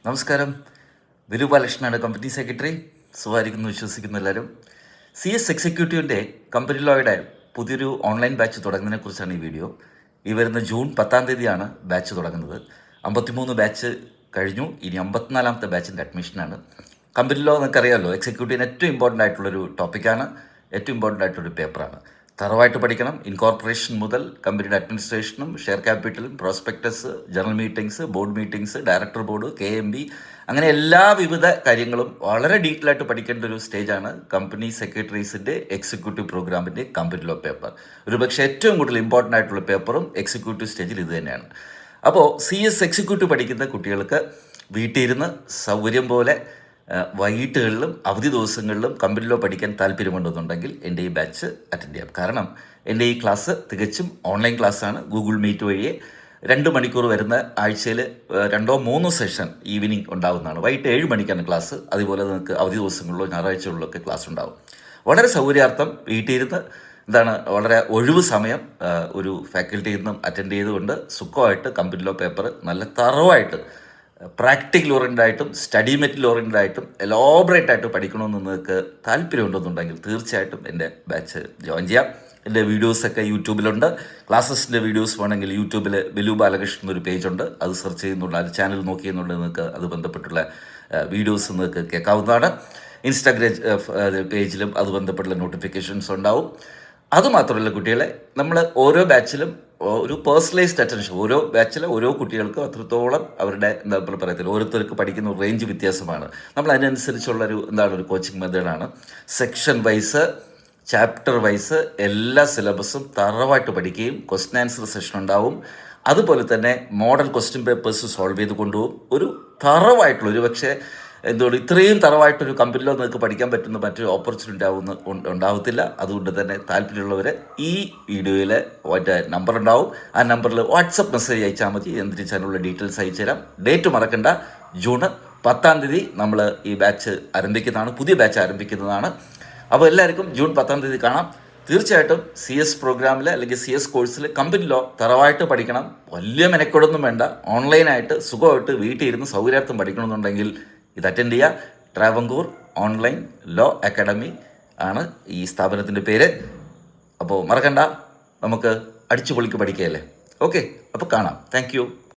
നമസ്കാരം. വിനു ബാലകൃഷ്ണനാണ്, company secretary. സുഖമായിരിക്കുന്നു വിശ്വസിക്കുന്നു എല്ലാവരും. CS എക്സിക്യൂട്ടീവിൻ്റെ കമ്പനി ലോയുടെ പുതിയൊരു ഓൺലൈൻ ബാച്ച് തുടങ്ങുന്നതിനെക്കുറിച്ചാണ് ഈ വീഡിയോ. ഈ വരുന്ന ജൂൺ 10 ബാച്ച് തുടങ്ങുന്നത്. 53 ബാച്ച് കഴിഞ്ഞു. ഇനി 54ാമത്തെ ബാച്ചിൻ്റെ അഡ്മിഷനാണ്. കമ്പനി ലോ എന്നൊക്കെ എക്സിക്യൂട്ടീവിന് ഏറ്റവും ഇമ്പോർട്ടൻ്റ് ആയിട്ടുള്ളൊരു ടോപ്പിക്കാണ്, ഏറ്റവും ഇമ്പോർട്ടൻ്റ് ആയിട്ടുള്ളൊരു പേപ്പറാണ്. തറവായിട്ട് പഠിക്കണം. ഇൻകോർപ്പറേഷൻ മുതൽ കമ്പനിയുടെ അഡ്മിനിസ്ട്രേഷനും ഷെയർ ക്യാപിറ്റലും prospectus, general meetings, board meetings, director board, KMB, അങ്ങനെ എല്ലാ വിവിധ കാര്യങ്ങളും വളരെ ഡീറ്റെയിൽ ആയിട്ട് പഠിക്കേണ്ട ഒരു സ്റ്റേജാണ് കമ്പനി സെക്രട്ടറീസിൻ്റെ എക്സിക്യൂട്ടീവ് പ്രോഗ്രാമിൻ്റെ കമ്പനി ലോ പേപ്പർ. ഒരുപക്ഷെ ഏറ്റവും കൂടുതൽ ഇമ്പോർട്ടൻ്റ് ആയിട്ടുള്ള പേപ്പറും എക്സിക്യൂട്ടീവ് സ്റ്റേജിൽ ഇത് തന്നെയാണ്. അപ്പോൾ CS എക്സിക്യൂട്ടീവ് പഠിക്കുന്ന കുട്ടികൾക്ക് വീട്ടിൽ ഇരുന്ന് സൗകര്യം പോലെ വൈകിട്ടുകളിലും അവധി ദിവസങ്ങളിലും കമ്പനി ലോ പഠിക്കാൻ താല്പര്യമുണ്ടെന്നുണ്ടെങ്കിൽ എൻ്റെ ഈ ബാച്ച് അറ്റൻഡ് ചെയ്യാം. കാരണം എൻ്റെ ഈ ക്ലാസ് തികച്ചും ഓൺലൈൻ ക്ലാസ്സാണ്. ഗൂഗിൾ മീറ്റ് വഴിയെ 2 മണിക്കൂർ വരുന്ന ആഴ്ചയിൽ 2-3 സെഷൻ ഈവനിങ് ഉണ്ടാകുന്നതാണ്. വൈകിട്ട് 7 മണിക്കാണ് ക്ലാസ്. അതുപോലെ നിങ്ങൾക്ക് അവധി ദിവസങ്ങളിലോ ഞായറാഴ്ചകളിലൊക്കെ ക്ലാസ് ഉണ്ടാകും. വളരെ സൗകര്യാർത്ഥം വീട്ടിൽ ഇരുന്ന് വളരെ ഒഴിവ് സമയം ഒരു ഫാക്കൽറ്റിയിൽ നിന്നും അറ്റൻഡ് ചെയ്തുകൊണ്ട് സുഖമായിട്ട് കമ്പനി ലോ പേപ്പർ നല്ല തറവായിട്ട് പ്രാക്ടിക്കൽ ഓറിയൻറ്റഡ് ആയിട്ടും സ്റ്റഡി മെറ്റീരിയൽ ഓറിയൻറ്റഡ് ആയിട്ടും എലോബറേറ്റ് ആയിട്ട് പഠിക്കണമെന്ന് നിങ്ങൾക്ക് താല്പര്യമുണ്ടെന്നുണ്ടെങ്കിൽ തീർച്ചയായിട്ടും എൻ്റെ ബാച്ച് ജോയിൻ ചെയ്യാം. എൻ്റെ വീഡിയോസൊക്കെ യൂട്യൂബിലുണ്ട്. ക്ലാസ്സസിൻ്റെ വീഡിയോസ് വേണമെങ്കിൽ യൂട്യൂബിൽ വിനു ബാലകൃഷ്ണൻ എന്നൊരു പേജുണ്ട്. അത് സെർച്ച് ചെയ്യുന്നുള്ള അത് ചാനൽ നോക്കിയെന്നുണ്ടെങ്കിൽ നിങ്ങൾക്ക് അത് ബന്ധപ്പെട്ടുള്ള വീഡിയോസ് നിങ്ങൾക്ക് കേൾക്കാവുന്നതാണ്. ഇൻസ്റ്റാഗ്രാം പേജിലും അത് ബന്ധപ്പെട്ടുള്ള നോട്ടിഫിക്കേഷൻസ് ഉണ്ടാവും. അതുമാത്രമല്ല കുട്ടികളെ, നമ്മൾ ഓരോ ബാച്ചിലും ഒരു പേഴ്സണലൈസ്ഡ് അറ്റൻഷൻ, ഓരോ ബാച്ചിലെ ഓരോ കുട്ടികൾക്കും അത്രത്തോളം അവരുടെ പറയത്തില്ല, ഓരോരുത്തർക്ക് പഠിക്കുന്ന റേഞ്ച് വ്യത്യാസമാണ്. നമ്മൾ അതിനനുസരിച്ചുള്ളൊരു ഒരു കോച്ചിങ് മെത്തേഡാണ്. സെക്ഷൻ വൈസ്, ചാപ്റ്റർ വൈസ് എല്ലാ സിലബസും തറവായിട്ട് പഠിക്കുകയും ക്വസ്റ്റ്യൻ ആൻസർ സെഷൻ ഉണ്ടാവും. അതുപോലെ തന്നെ മോഡൽ ക്വസ്റ്റ്യൻ പേപ്പേഴ്സ് സോൾവ് ചെയ്ത് കൊണ്ടുപോകും. ഒരു തറവായിട്ടുള്ള പക്ഷേ ഇത്രയും തറവായിട്ടൊരു കമ്പനിയിലോ നിങ്ങൾക്ക് പഠിക്കാൻ പറ്റുന്ന മറ്റൊരു ഓപ്പർച്യൂണിറ്റി ഉണ്ടാവത്തില്ല. അതുകൊണ്ട് തന്നെ താല്പര്യമുള്ളവർ ഈ വീഡിയോയിൽ നമ്പർ ഉണ്ടാവും. ആ നമ്പറിൽ വാട്സപ്പ് മെസ്സേജ് അയച്ചാൽ മതി. എന്തിനുള്ള ഡീറ്റെയിൽസ് അയച്ചു തരാം. ഡേറ്റ് മറക്കണ്ട, ജൂൺ 10 നമ്മൾ ഈ ബാച്ച് ആരംഭിക്കുന്നതാണ്, പുതിയ ബാച്ച് ആരംഭിക്കുന്നതാണ്. അപ്പോൾ എല്ലാവർക്കും ജൂൺ 10 കാണാം. തീർച്ചയായിട്ടും CS പ്രോഗ്രാമിൽ അല്ലെങ്കിൽ CS കോഴ്സിൽ കമ്പനി ലോ തറവായിട്ട് പഠിക്കണം. വലിയ മെനക്കെടൊന്നും വേണ്ട. ഓൺലൈനായിട്ട് സുഖമായിട്ട് വീട്ടിൽ ഇരുന്ന് സൗകര്യാർത്ഥം പഠിക്കണമെന്നുണ്ടെങ്കിൽ ഇത് അറ്റൻഡ് ചെയ്യുക. ട്രാവങ്കൂർ ഓൺലൈൻ ലോ അക്കാഡമി ആണ് ഈ സ്ഥാപനത്തിൻ്റെ പേര്. അപ്പോൾ മറക്കണ്ട, നമുക്ക് അടിച്ചു പൊളിക്ക് പഠിക്കുകയല്ലേ. ഓക്കെ, അപ്പോൾ കാണാം. Thank you.